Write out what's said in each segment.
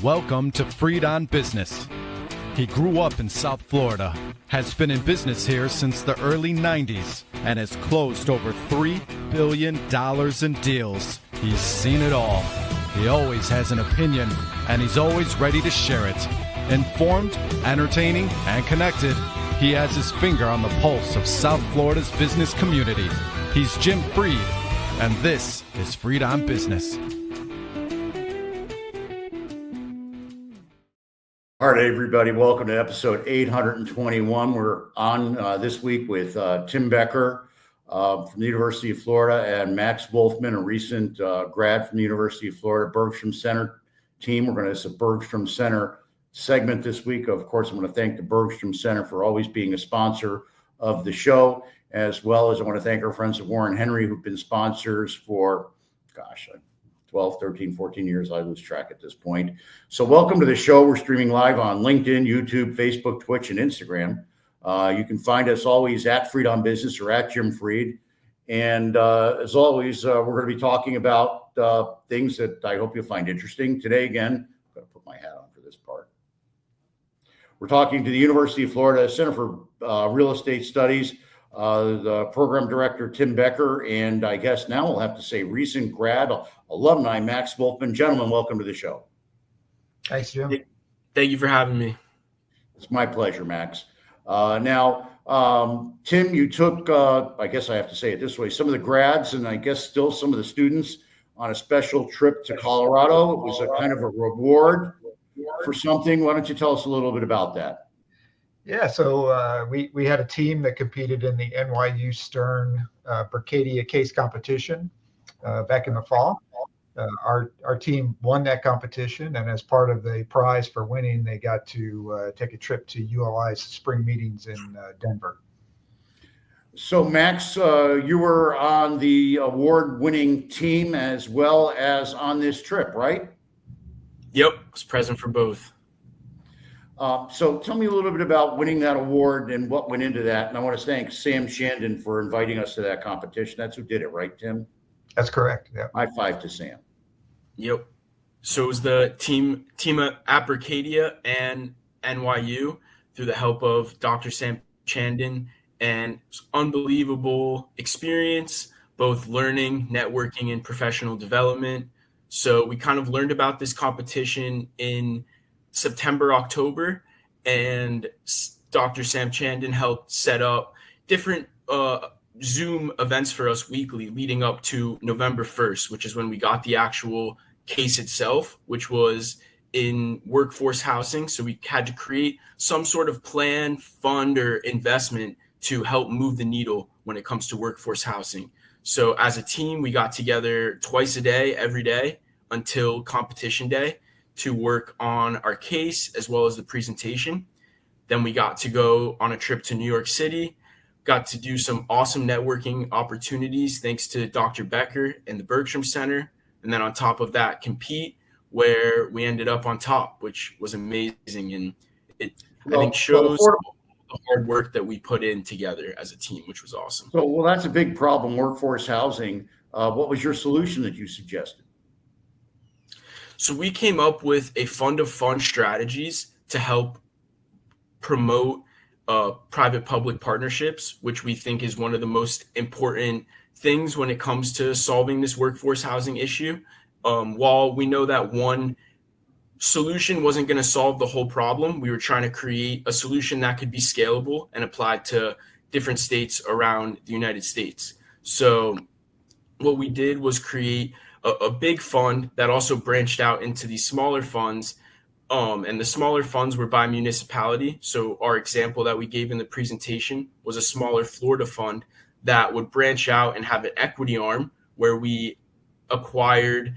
Welcome to Freed on Business. He grew up in South Florida, has been in business here since the early 90s, and has closed over $3 billion in deals. He's seen it all. He always has an opinion, and he's always ready to share it. Informed, entertaining, and connected, he has his finger on the pulse of South Florida's business community. He's Jim Freed, and this is Freed on Business. All right, everybody, welcome to episode 821. We're on this week with Tim Becker from the University of Florida and Max Wolfman, a recent grad from the University of Florida Bergstrom Center team. We're going to have a Bergstrom Center segment this week. Of course, I'm going to thank the Bergstrom Center for always being a sponsor of the show, as well as I want to thank our friends at Warren Henry, who've been sponsors for, 12, 13, 14 years. I lose track at this point. So welcome to the show. We're streaming live on LinkedIn, YouTube, Facebook, Twitch, and Instagram. You can find us always at Freed on Business or at Jim Freed. And as always, we're going to be talking about things that I hope you'll find interesting. Today, again, I'm going to put my hat on for this part. We're talking to the University of Florida Center for Real Estate Studies, the program director, Tim Becker, and I guess now we'll have to say recent grad alumni, Max Wolfman. Gentlemen, welcome to the show. Thanks, Jim. Thank you for having me. It's my pleasure, Max. Now, Tim, you took, I guess I have to say it this way, some of the grads and I guess still some of the students on a special trip to Colorado. It was a kind of a reward for something. Why don't you tell us a little bit about that? Yeah, so we had a team that competed in the NYU Stern Berkadia case competition back in the fall. Our team won that competition, and as part of the prize for winning, they got to take a trip to ULI's spring meetings in Denver. So, Max, you were on the award-winning team as well as on this trip, right? Yep, I was present for both. So tell me a little bit about winning that award and what went into that. And I want to thank Sam Shandon for inviting us to that competition. That's who did it, right, Tim? That's correct. Yeah. High five to Sam. Yep. So it was the team at Berkadia and NYU through the help of Dr. Sam Shandon, and it was unbelievable experience, both learning, networking, and professional development. So we kind of learned about this competition in September, October, and Dr. Sam Shandon helped set up different Zoom events for us weekly leading up to November 1st, which is when we got the actual case itself, which was in workforce housing. So we had to create some sort of plan, fund, or investment to help move the needle when it comes to workforce housing. So as a team, we got together twice a day, every day until competition day, to work on our case as well as the presentation. Then we got to go on a trip to New York City, got to do some awesome networking opportunities thanks to Dr. Becker and the Bergstrom Center. And then on top of that, compete, where we ended up on top, which was amazing. And I think shows the hard work that we put in together as a team, which was awesome. So, well, that's a big problem, workforce housing. What was your solution that you suggested? So we came up with a fund of fund strategies to help promote private-public partnerships, which we think is one of the most important things when it comes to solving this workforce housing issue. While we know that one solution wasn't going to solve the whole problem, we were trying to create a solution that could be scalable and applied to different states around the United States. So what we did was create a big fund that also branched out into these smaller funds, and the smaller funds were by municipality. So our example that we gave in the presentation was a smaller Florida fund that would branch out and have an equity arm where we acquired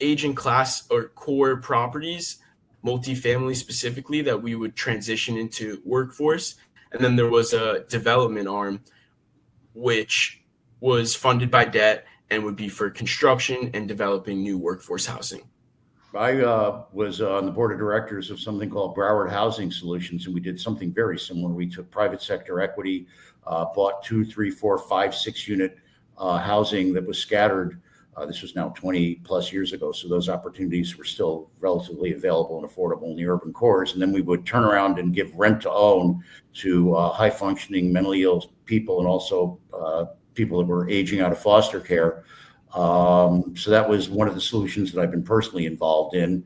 aging class or core properties, multifamily specifically, that we would transition into workforce. And then there was a development arm, which was funded by debt and would be for construction and developing new workforce housing. I was on the board of directors of something called Broward Housing Solutions, and we did something very similar. We took private sector equity, bought 2, 3, 4, 5, 6 unit housing that was scattered This was now 20 plus years ago. So those opportunities were still relatively available and affordable in the urban cores. And then we would turn around and give rent to own to high functioning mentally ill people, and also people that were aging out of foster care. So that was one of the solutions that I've been personally involved in.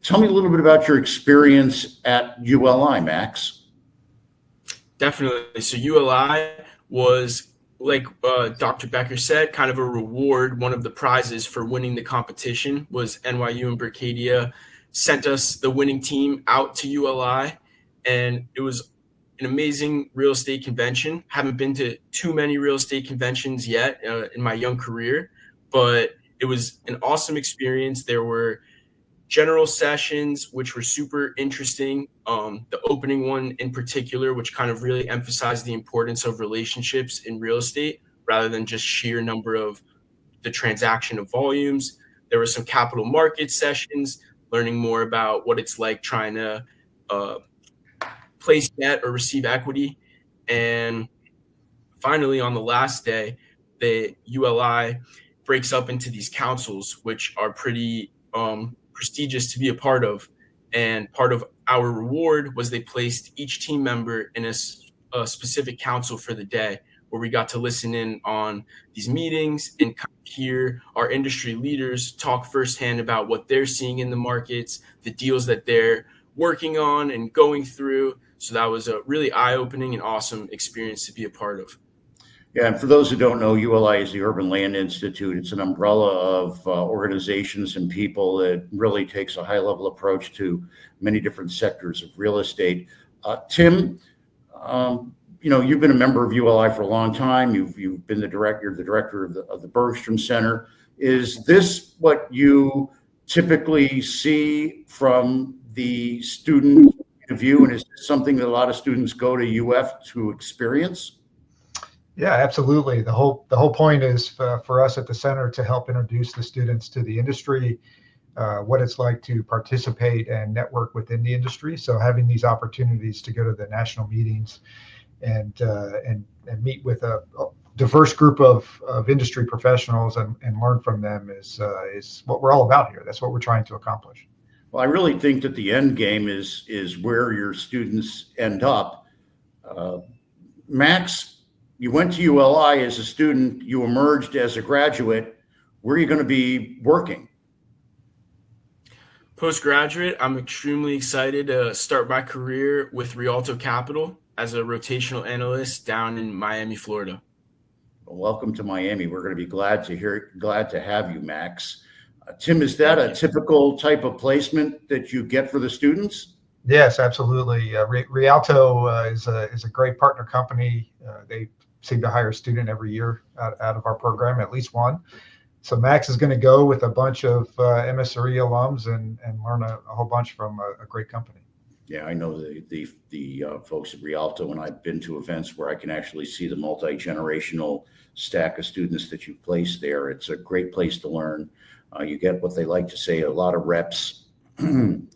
Tell me a little bit about your experience at ULI, Max. Definitely. So ULI was, like Dr. Becker said, kind of a reward. One of the prizes for winning the competition was NYU and Berkadia sent us the winning team out to ULI, and it was an amazing real estate convention. Haven't been to too many real estate conventions yet in my young career, but it was an awesome experience. There were general sessions, which were super interesting. The opening one in particular, which kind of really emphasized the importance of relationships in real estate rather than just sheer number of the transaction of volumes. There were some capital market sessions, learning more about what it's like trying to place debt or receive equity. And finally, on the last day, the ULI breaks up into these councils, which are pretty prestigious to be a part of. And part of our reward was they placed each team member in a specific council for the day, where we got to listen in on these meetings and hear our industry leaders talk firsthand about what they're seeing in the markets, the deals that they're working on and going through. So that was a really eye-opening and awesome experience to be a part of. Yeah, and for those who don't know, ULI is the Urban Land Institute. It's an umbrella of organizations and people that really takes a high-level approach to many different sectors of real estate. Tim, you've been a member of ULI for a long time. You've been the director of the Bergstrom Center. Is this what you typically see from the student view, and is this something that a lot of students go to UF to experience? Yeah, absolutely. The whole point is for us at the center to help introduce the students to the industry, what it's like to participate and network within the industry. So having these opportunities to go to the national meetings and meet with a diverse group of industry professionals and learn from them is what we're all about here. That's what we're trying to accomplish. Well, I really think that the end game is where your students end up. Max, you went to ULI as a student, you emerged as a graduate. Where are you going to be working? Postgraduate, I'm extremely excited to start my career with Rialto Capital as a rotational analyst down in Miami, Florida. Well, welcome to Miami. We're going to be glad to have you, Max. Tim, is that a typical type of placement that you get for the students? Yes, absolutely. Rialto is a great partner company. They seem to hire a student every year out of our program, at least one. So Max is going to go with a bunch of MSRE alums and learn a whole bunch from a great company. Yeah, I know the folks at Rialto, and I've been to events where I can actually see the multi-generational stack of students that you've placed there. It's a great place to learn. You get what they like to say, a lot of reps, and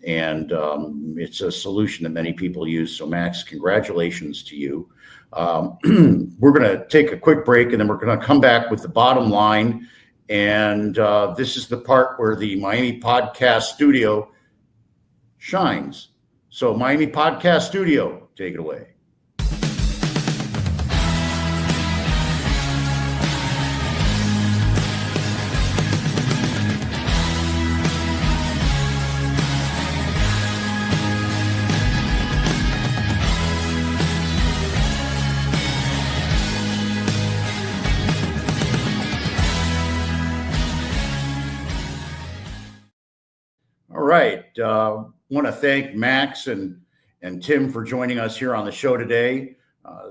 it's a solution that many people use. So Max, congratulations to you. We're going to take a quick break, and then we're going to come back with the bottom line. And this is the part where the Miami Podcast Studio shines. So Miami Podcast Studio, take it away. All right. Want to thank Max and Tim for joining us here on the show today.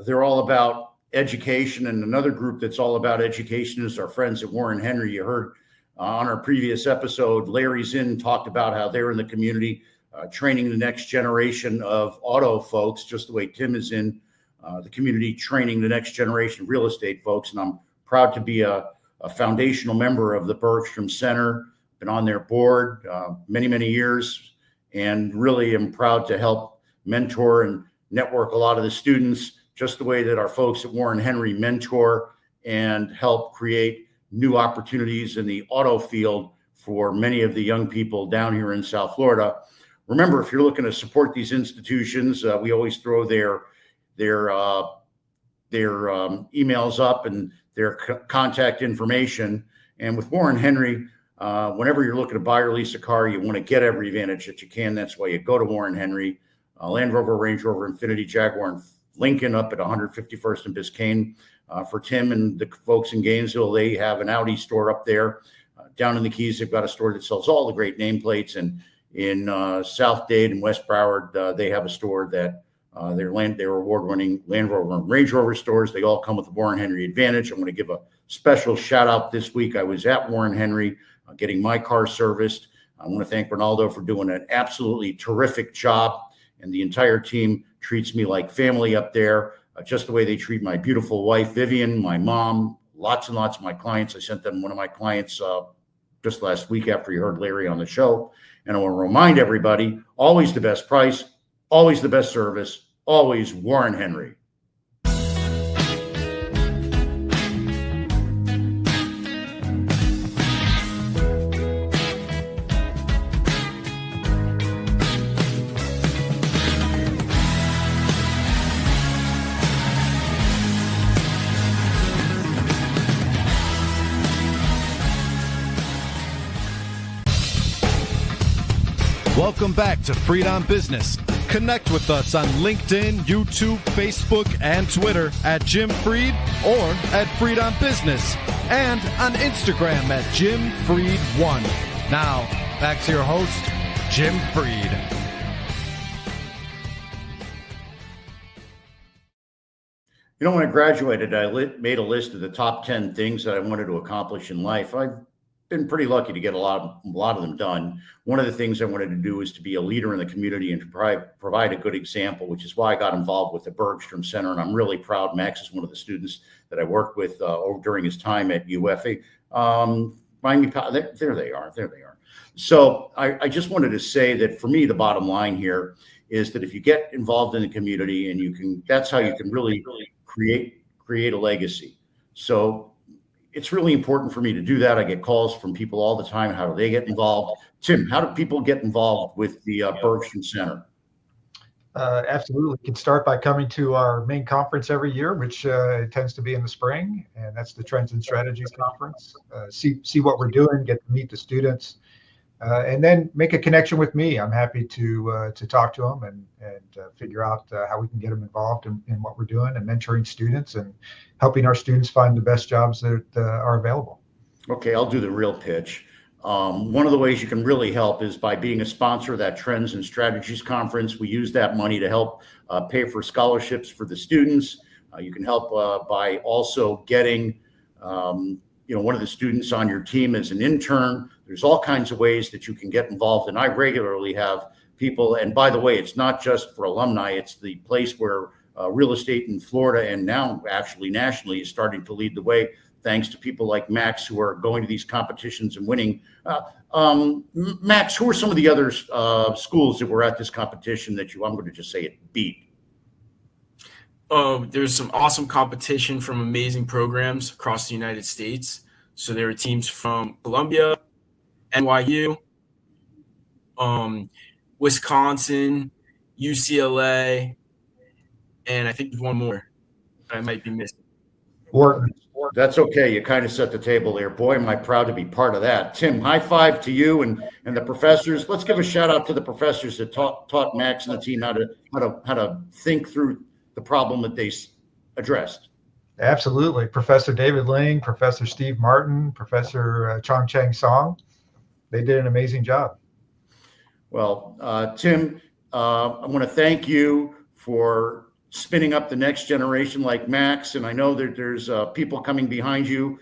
They're all about education, and another group that's all about education is our friends at Warren Henry. You heard on our previous episode, Larry Zinn talked about how they're in the community training the next generation of auto folks, just the way Tim is in the community training the next generation of real estate folks. And I'm proud to be a foundational member of the Bergstrom Center. Been on their board many, many years, and really am proud to help mentor and network a lot of the students, just the way that our folks at Warren Henry mentor and help create new opportunities in the auto field for many of the young people down here in South Florida. Remember, if you're looking to support these institutions, we always throw their emails up and their contact information. And with Warren Henry, whenever you're looking to buy or lease a car, you want to get every advantage that you can. That's why you go to Warren Henry. Land Rover, Range Rover, Infiniti, Jaguar, and Lincoln up at 151st and Biscayne. For Tim and the folks in Gainesville, they have an Audi store up there. Down in the Keys, they've got a store that sells all the great nameplates. And in South Dade and West Broward, they have a store that their award-winning Land Rover and Range Rover stores. They all come with the Warren Henry Advantage. I'm going to give a special shout out this week. I was at Warren Henry getting my car serviced. I want to thank Ronaldo for doing an absolutely terrific job. And the entire team treats me like family up there, just the way they treat my beautiful wife, Vivian, my mom, lots and lots of my clients. I sent them one of my clients just last week after you heard Larry on the show. And I want to remind everybody, always the best price, always the best service, always Warren Henry. Welcome back to Freed on Business. Connect with us on LinkedIn, YouTube, Facebook, and Twitter at Jim Freed or at Freed on Business, and on Instagram at Jim Freed1. Now, back to your host, Jim Freed. You know, when I graduated, I made a list of the top 10 things that I wanted to accomplish in life. I've been pretty lucky to get a lot of them done. One of the things I wanted to do is to be a leader in the community and to provide a good example, which is why I got involved with the Bergstrom Center. And I'm really proud. Max is one of the students that I worked with during his time at UF. There they are. So I just wanted to say that for me, the bottom line here is that if you get involved in the community and that's how you can really create a legacy. So it's really important for me to do that. I get calls from people all the time. How do they get involved? Tim, how do people get involved with the Bergstrom Center? Absolutely. You can start by coming to our main conference every year, which tends to be in the spring, and that's the Trends and Strategies Conference. See what we're doing, get to meet the students, and then make a connection with me. I'm happy to talk to them and figure out how we can get them involved in what we're doing and mentoring students and helping our students find the best jobs that are available. Okay, I'll do the real pitch. One of the ways you can really help is by being a sponsor of that Trends and Strategies Conference. We use that money to help pay for scholarships for the students. You can help by also getting one of the students on your team as an intern. There's all kinds of ways that you can get involved. And I regularly have people, and by the way, it's not just for alumni, it's the place where real estate in Florida and now actually nationally is starting to lead the way, thanks to people like Max who are going to these competitions and winning. Max, who are some of the other schools that were at this competition that I'm going to just say it beat? There's some awesome competition from amazing programs across the United States. So there were teams from Columbia, NYU, Wisconsin, UCLA, and I think there's one more I might be missing. Wharton. That's okay. You kind of set the table there. Boy, am I proud to be part of that. Tim, high five to you and the professors. Let's give a shout out to the professors that taught Max and the team how to think through the problem that they addressed. Absolutely. Professor David Ling, Professor Steve Martin, Professor Chong Chang Song. They did an amazing job. Well, Tim, I want to thank you for spinning up the next generation like Max. And I know that there's people coming behind you.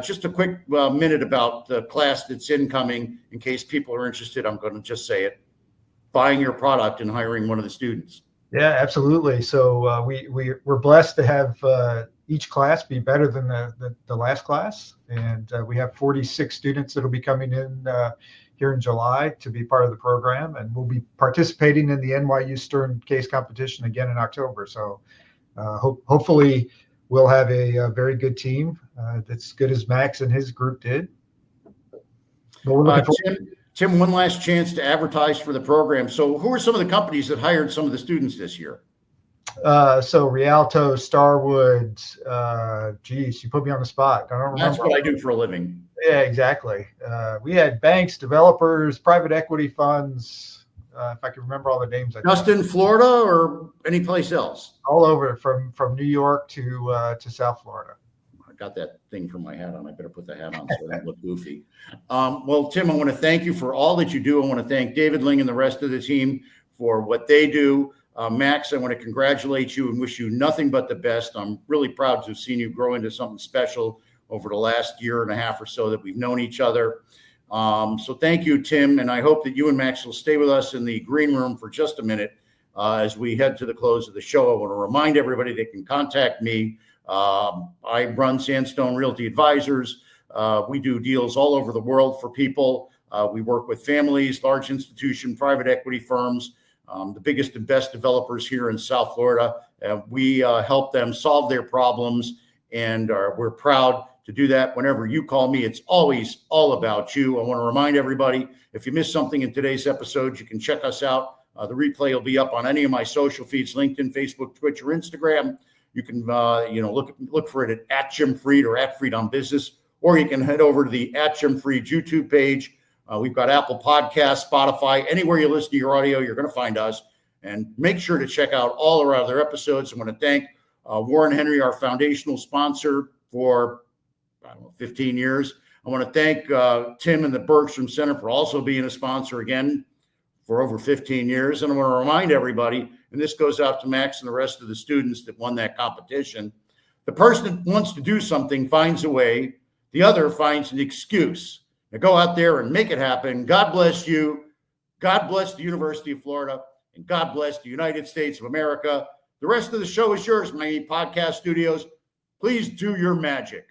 Just a quick minute about the class that's incoming in case people are interested. I'm going to just say it. Buying your product and hiring one of the students. Yeah, absolutely. So we're blessed to have each class be better than the last class. And we have 46 students that will be coming in here in July to be part of the program. And we'll be participating in the NYU Stern case competition again in October. So hopefully we'll have a very good team that's good as Max and his group did. But we're looking forward. Tim, one last chance to advertise for the program. So who are some of the companies that hired some of the students this year? So Rialto, Starwood, geez, you put me on the spot. I don't remember. That's what I do for a living. Yeah, exactly. We had banks, developers, private equity funds. If I can remember all the names. Just in Florida or any place else? All over from New York to South Florida. I got that thing from my hat on. I better put the hat on so I don't look goofy. Well, Tim, I want to thank you for all that you do. I want to thank David Ling and the rest of the team for what they do. Max, I want to congratulate you and wish you nothing but the best. I'm really proud to have seen you grow into something special over the last year and a half or so that we've known each other. So thank you, Tim, and I hope that you and Max will stay with us in the green room for just a minute as we head to the close of the show. I want to remind everybody they can contact me. I run Sandstone Realty Advisors. We do deals all over the world for people. We work with families, large institution, private equity firms, the biggest and best developers here in South Florida. We help them solve their problems, and we're proud to do that. Whenever you call me, it's always all about you. I want to remind everybody, if you missed something in today's episode, you can check us out. The replay will be up on any of my social feeds, LinkedIn, Facebook, Twitch, or Instagram. You can, look for it at Jim Fried or at Fried on Business, or you can head over to the at Jim Fried YouTube page. We've got Apple Podcasts, Spotify, anywhere you listen to your audio, you're going to find us. And make sure to check out all our other episodes. I want to thank Warren Henry, our foundational sponsor, for 15 years. I want to thank Tim and the Bergstrom Center for also being a sponsor again for over 15 years. And I want to remind everybody, and this goes out to Max and the rest of the students that won that competition, the person that wants to do something finds a way, the other finds an excuse. Now go out there and make it happen. God bless you. God bless the University of Florida, and God bless the United States of America. The rest of the show is yours, Miami Podcast Studios. Please do your magic.